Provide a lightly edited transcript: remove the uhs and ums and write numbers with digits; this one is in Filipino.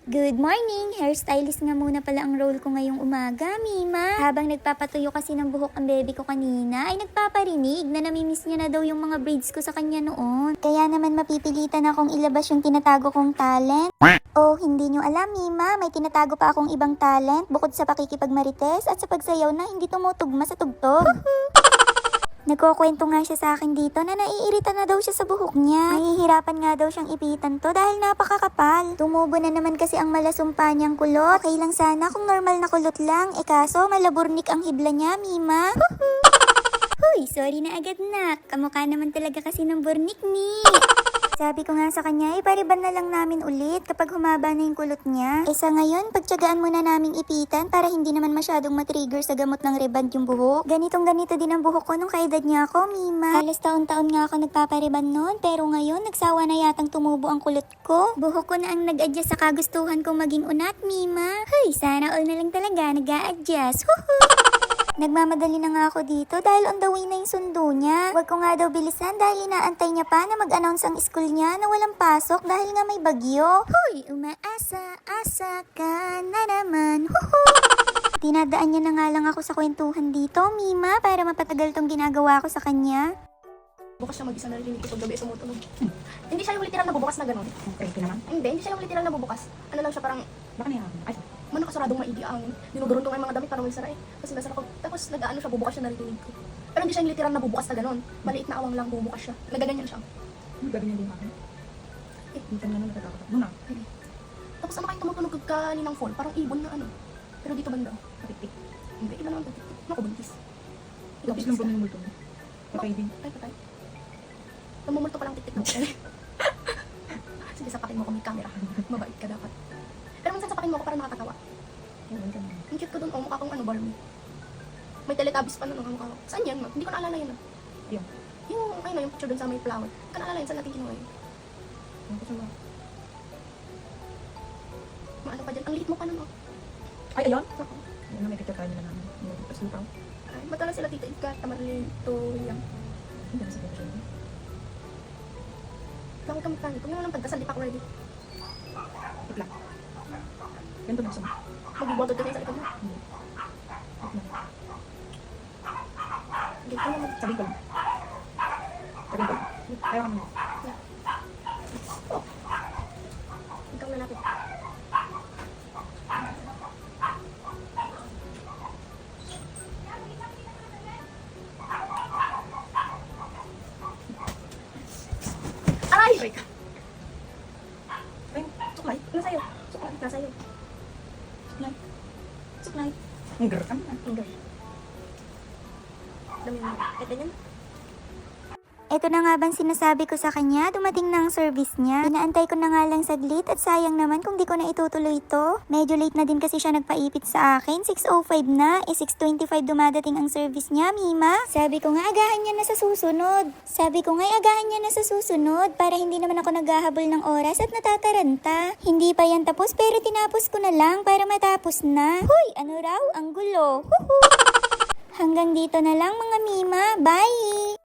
Good morning! Hairstylist nga muna pala ang role ko ngayong umaga, Mima. Habang nagpapatuyo kasi ng buhok ang baby ko kanina, ay nagpaparinig na namimiss niya na daw yung mga braids ko sa kanya noon. Kaya naman mapipilitan akong ilabas yung tinatago kong talent. Oh, hindi nyo alam, Mima, may tinatago pa akong ibang talent bukod sa pakikipagmarites at sa pagsayaw na hindi tumutugma sa tugtog. Nagkukwento nga siya sa akin dito na naiirita na daw siya sa buhok niya. Mahihirapan nga daw siyang ipitan to dahil napakakapal. Tumubo na naman kasi ang malasumpa niyang kulot. Okay lang sana kung normal na kulot lang. Kaso malaburnik ang hibla niya, Mima. Huy, sorry na agad nak. Kamukha naman talaga kasi ng burnik ni. Sabi ko nga sa kanya, ipariban na lang namin ulit kapag humaba na yung kulot niya. Sa ngayon, pagtyagaan muna naming ipitan para hindi naman masyadong matrigger sa gamot ng reband yung buhok. Ganitong ganito din ang buhok ko nung kaedad niya ako, Mima. Halos taon-taon nga ako nagpapariban noon, pero ngayon, nagsawa na yatang tumubo ang kulot ko. Buhok ko na ang nag-adjust sa kagustuhan kong maging unat, Mima. Hey, sana all na lang talaga nag-a-adjust. Nagmamadali na nga ako dito dahil on the way na yung sundo niya. Huwag ko nga daw bilisan dahil inaantay niya pa na mag-announce ang school niya na walang pasok dahil nga may bagyo. Huy, umaasa-asa ka na naman. Dinadaan niya na nga lang ako sa kwentuhan dito, Mima, para mapatagal tong ginagawa ko sa kanya. Bukas siya mag-isa, narinig ko pag gabi tumutunog. Hindi siya yung literal na bubukas na gano'n. Creepy naman. Hindi siya yung literal na bubukas. Ano lang siya parang, Baka niya. Ay, manakasaradong maigi ang dinuduron ko ng mga damit para may sara eh. Tapos nasa ako, tapos nag-ano siya, bubukas siya, narinig ko. Pero hindi siya yung literal na bubukas na gano'n. Maliit na awang lang bubukas siya. Nagaganyan siya. gabi niya din akin. Minsan nga nung natatakot ako. Muna. Tapos ano kayong tumutunog kaninang fall? Parang ibon na ano. Pero dito banda. Katik-tik. Hindi, iba naman ito. Naku, buntis. Tapos lang po yung multo mo. Patay din. Ay, patay. Namumulto pa lang tik-tik na. Sige, sapakin mo kung may camera. Mabait ka dapat. Pero minsan sapakin mo ako para nakakatawa. Yan, ka na. Ang cute ko dun, oh, mukha kong ano, Barbie. May teletubbies pa nun, ang mukha ko. Saan yan? Hindi ko naalala yun. Yung. Yung, ayun na, yung picture dun sa may flower. Hindi ko naalala yun, saan natin kinuha yun? Ano ko sa mga. Maano pa dyan? Ang liit mo pa nun, oh. Ay, ayun. Ako. Yan na may picture tayo nila namin. Tapos lupaw. Ay, matalang sila tita Edgar, Tamarlene, to yung. Hindi na sa picture niya. Bakit kami kami? Kung naman pagkasal, di pa ako ready. Itla. Ganito mo sa mga. Mag-bondod ka tayo sa likod mo. Hindi. Ganito naman. Sabihin ko lang. Sabihin ko lang. Ayaw kami. Ikaw lalapit. Aray! Aray ka. Ay, suklay. Nasa'yo. Nasa'yo. Suklay. Suklay. Ang gar ka na. Enjoy. Dami mo. Kahit ganyan. Ito na nga bang sinasabi ko sa kanya, dumating na ang service niya. Inaantay ko na nga lang saglit at sayang naman kung di ko na itutuloy ito. Medyo late na din kasi siya nagpaipit sa akin, 6:05 na, 6:25 dumadating ang service niya, Mima. Sabi ko nga agahan niya na sa susunod. Para hindi naman ako naghahabol ng oras at natataranta. Hindi pa yan tapos pero tinapos ko na lang para matapos na. Huy, ano raw? Ang gulo. Hanggang dito na lang mga Mima. Bye!